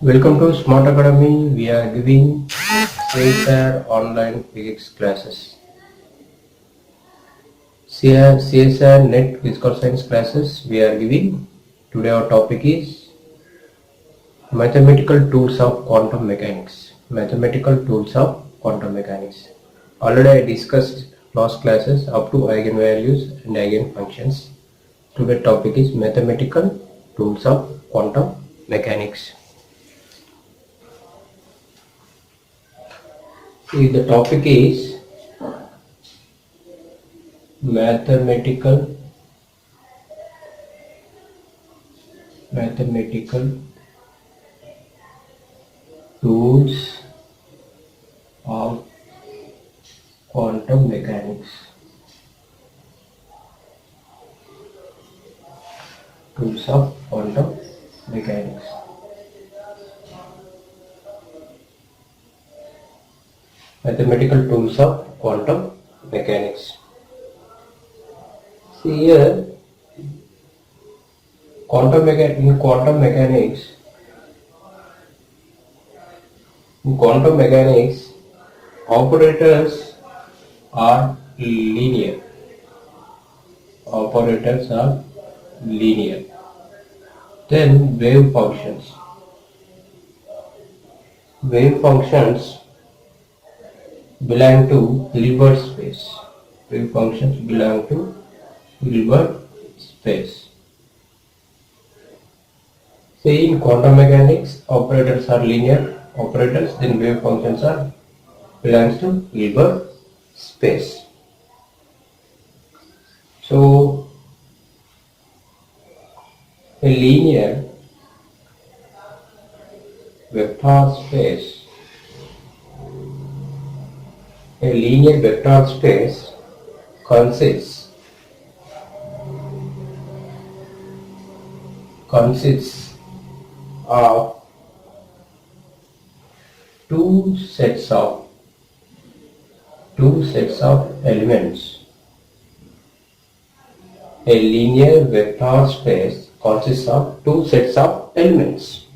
Welcome to Smart Academy. We are giving CSR online physics classes. CSR net physical science classes we are giving. Today our topic is mathematical tools of quantum mechanics. Mathematical tools of quantum mechanics. Already I discussed last classes up to eigenvalues and eigenfunctions. Today topic is mathematical tools of quantum mechanics. See, the topic is mathematical tools of quantum mechanics. Tools of quantum mechanics. Mathematical tools of quantum mechanics. See here, quantum mechanics, operators are linear. Then wave functions. Wave functions belong to Hilbert space. Wave functions belong to Hilbert space. Say in quantum mechanics, operators are linear operators, then wave functions are belongs to Hilbert space. So a linear vector space consists of two sets of elements. A linear vector space consists of two sets of elements.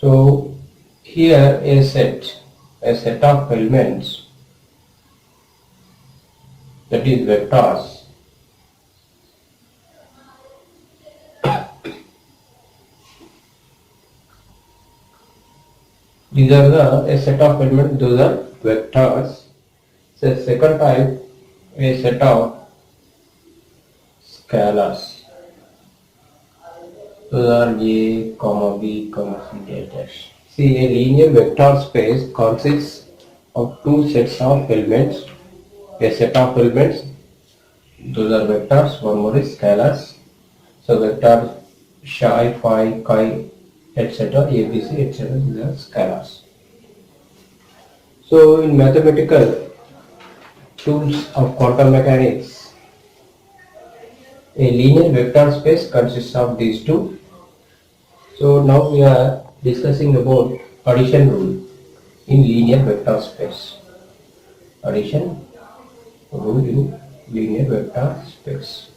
So here a set of elements, that is vectors, these are a set of elements, those are vectors. So second type, a set of scalars, those are A, B, C, dash. See, a linear vector space consists of two sets of elements, a set of elements, those are vectors, one more is scalars. So vectors psi, phi, chi, etc., ABC, etc., these are scalars. So in mathematical tools of quantum mechanics, a linear vector space consists of these two. So now we are discussing about addition rule in linear vector space. Addition rule in linear vector space.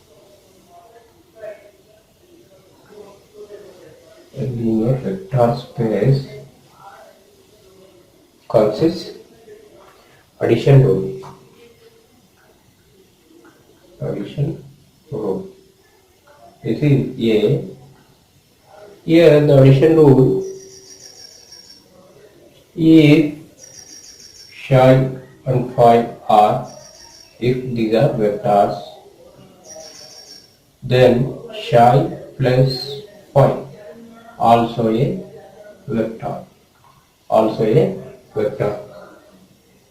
A linear vector space consists addition rule. This is A. Here the addition rule, if psi and phi are, if these are vectors, then psi plus phi also a vector.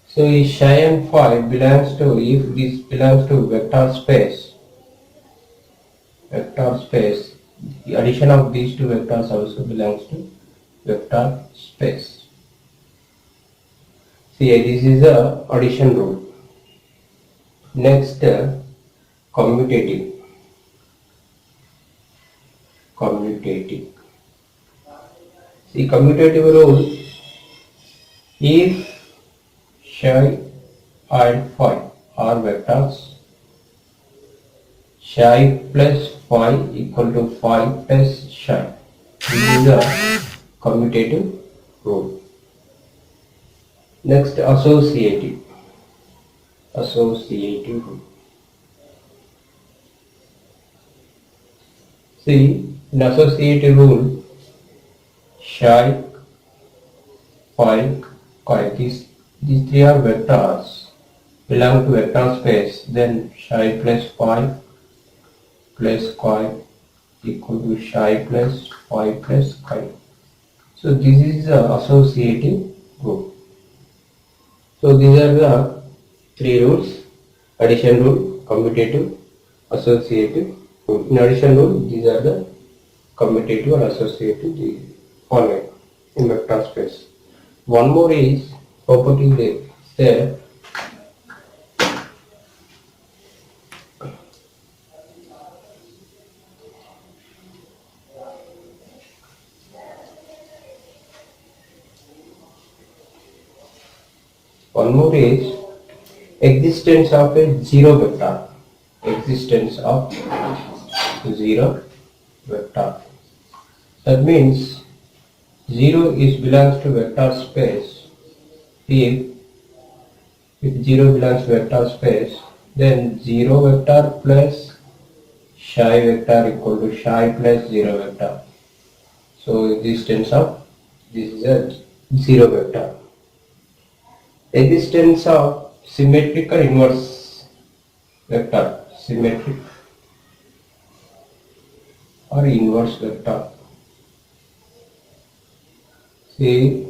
So if psi and phi belongs to, if this belongs to vector space, the addition of these two vectors also belongs to vector space. See, this is the addition rule. Next, commutative. See, commutative rule, if psi and phi are vectors, psi plus phi equal to phi plus psi. This is the commutative rule. Next, associative rule. See, in associative rule, psi, phi, chi, these three are vectors belong to vector space. Then psi plus phi plus chi equal to psi plus phi plus chi. So this is the associative rule. So these are the three rules: addition rule, commutative, associative rule. In addition rule, these are the commutative or associative following in vector space. One more is property there. One more is existence of a zero vector. Existence of zero vector. That means 0 belongs to vector space. If 0 belongs to vector space, then 0 vector plus psi vector equal to psi plus 0 vector. So existence of this is a 0 vector. Existence of symmetric or inverse vector. Symmetric or inverse vector. See,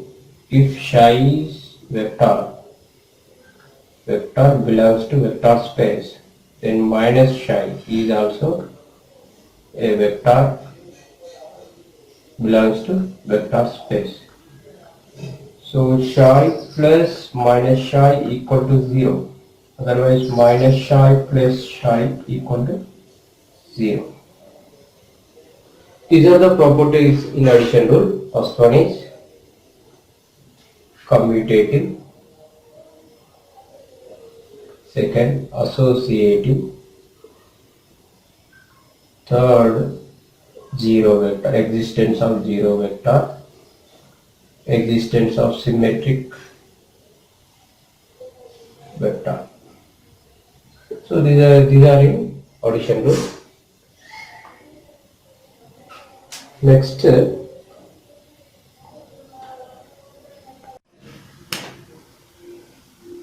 if psi is vector belongs to vector space, then minus psi is also a vector belongs to vector space. So psi plus minus psi equal to 0. Otherwise minus psi plus psi equal to 0. These are the properties in addition rule. First one is commutative. Second, associative. Third, zero vector, existence of zero vector, existence of symmetric vector. So these are in addition rule. Next,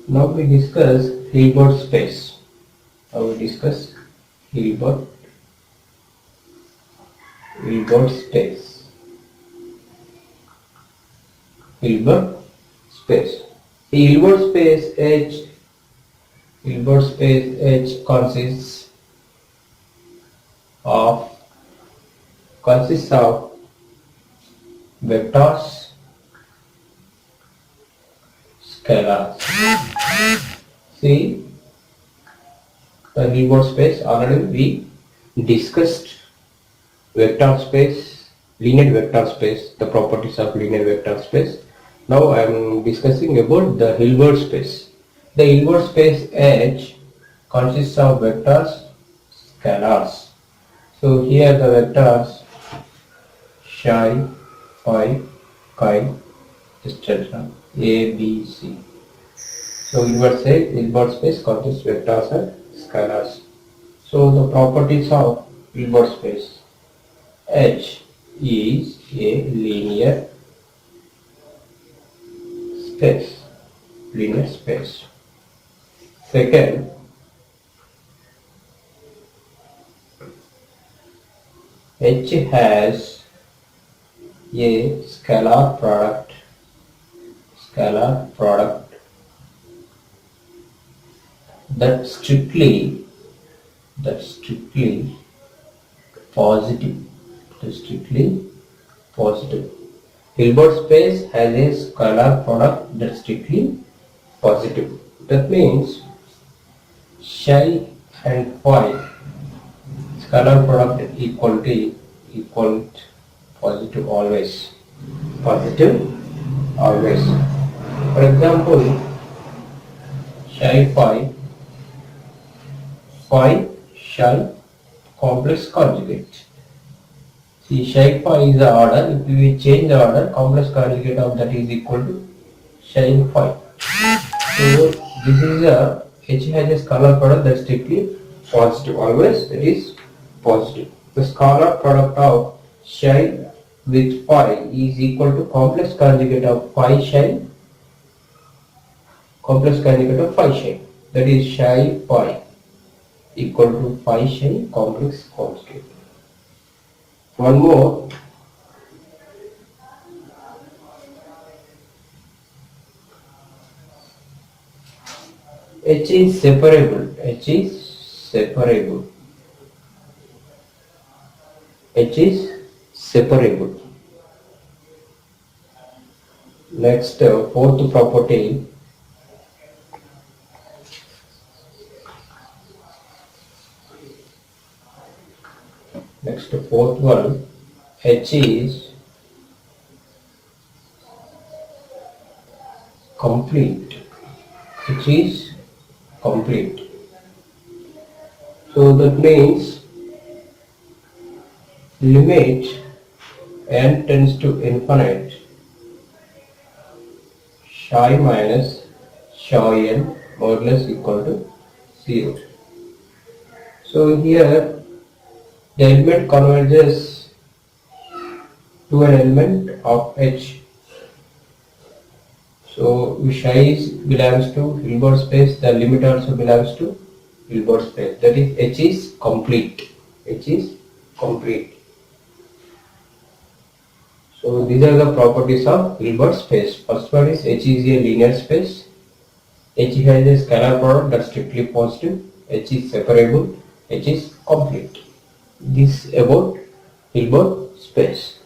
now we discuss Hilbert space. Hilbert space. Hilbert space. The Hilbert space H consists of vectors, scalars. See, the Hilbert space already we discussed vector space, linear vector space, the properties of linear vector space. Now I am discussing about the Hilbert space. The Hilbert space H consists of vectors, scalars. So here the vectors psi, phi, chi, etc. A, B, C. So Hilbert space consists vectors and scalars. So the properties of Hilbert space: H is a linear space. Second, H has a scalar product that's strictly positive. Hilbert space has a scalar product that's strictly positive. That means psi and phi scalar product equal positive always. For example, psi phi psi complex conjugate. See, psi phi is the order. If we change the order, complex conjugate of that is equal to psi phi. So this is a H has a scalar product that is strictly positive. Always it is positive. The scalar product of psi with phi is equal to complex conjugate of phi psi, complex conjugate of phi psi. That is psi phi equal to phi psi complex conjugate. One more. H is separable. H is separable. H is separable. Next, fourth property. Next, fourth one. H is complete. H is complete. So that means limit n tends to infinite, psi minus psi n modulus equal to 0. So here the element converges to an element of H. So psi belongs to Hilbert space, the limit also belongs to Hilbert space. That is H is complete. H is complete. So these are the properties of Hilbert space. First one is H is a linear space. H has a scalar product that is strictly positive. H is separable. H is complete. This about Hilbert space.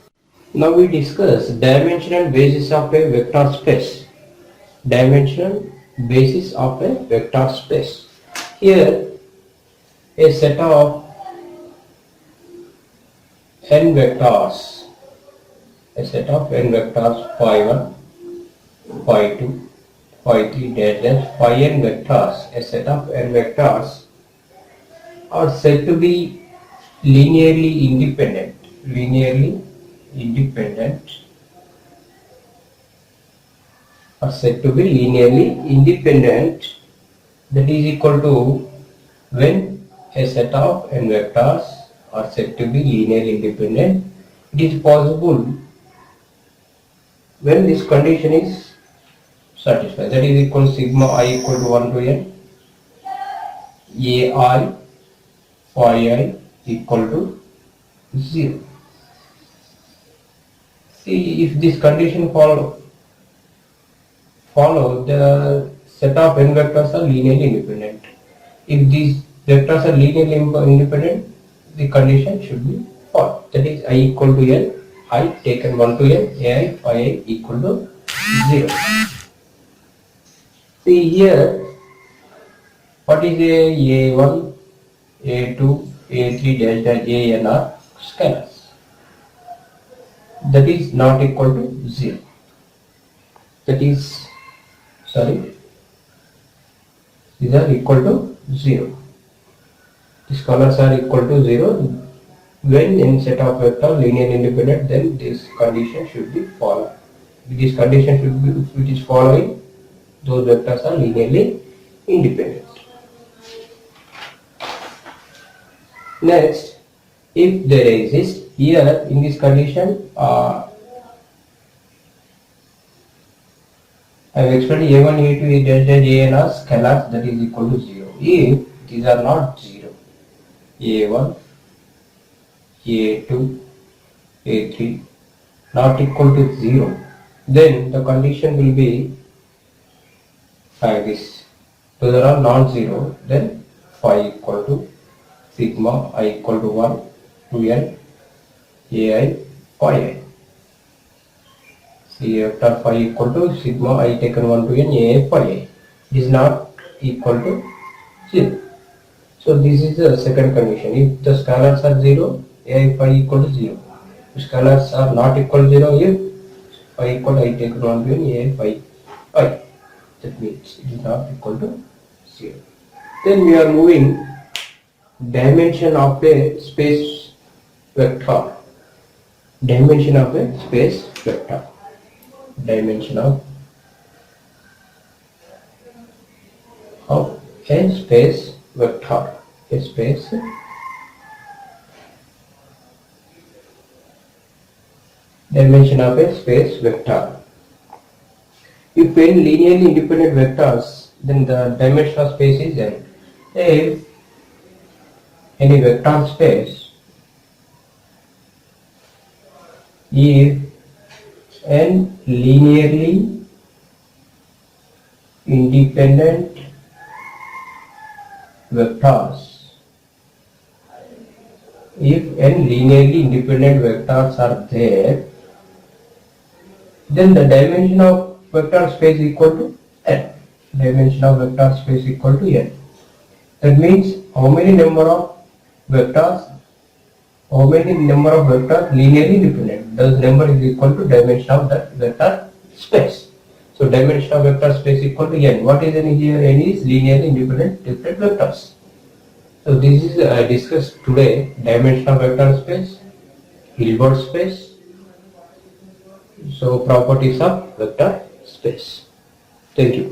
Now we discuss dimensional basis of a vector space. Dimensional basis of a vector space. Here a set of n vectors. A set of n vectors phi 1, phi 2, phi 3 dash dash phi n vectors. A set of n vectors are said to be linearly independent. Linearly independent are said to be linearly independent. That is equal to when a set of n vectors are said to be linearly independent. It is possible when this condition is satisfied. That is equal to sigma I equal to 1 to n ai phi I equal to 0. See, if this condition follow, the set of n vectors are linearly independent. If these vectors are linearly independent, the condition should be false. That is I equal to n, I taken 1 to n, ai phi I equal to 0. See here, what is a1, a2, a3 dash dash an are scalars. That is not equal to 0. That is, sorry, these are equal to 0. The scalars are equal to 0. When in set of vector linear independent, then this condition should be followed. This condition should be, if it is following, those vectors are linearly independent. Next, if there exists here in this condition, I have explained a1, a2, a dash dash an are scalars, that is equal to 0. If these are not 0, a1, a2, a3 not equal to 0, then the condition will be like this. So they are non-zero, then phi equal to sigma I equal to 1 to n ai phi I. See, vector phi equal to sigma I taken 1 to n ai phi I. It is not equal to 0. So this is the second condition. If the scalars are 0, ai phi equal to 0. If scalars are not equal to 0, if phi equal to I taken 1 to n ai phi I. That means it is not equal to 0. Then we are moving dimension of a space vector. dimension of a space vector. Dimension of a space vector. A space dimension of a space vector. If n linearly independent vectors, then the dimension of space is n. If any vector space, if n linearly independent vectors, if n linearly independent vectors are there, then the dimension of vector space equal to n. Dimension of vector space equal to n. That means how many number of vectors linearly independent. Those number is equal to dimension of that vector space. So dimension of vector space equal to n. What is n here? N is linearly independent different vectors. So this is discussed today. Dimension of vector space, Hilbert space. So properties of vector space. Thank you.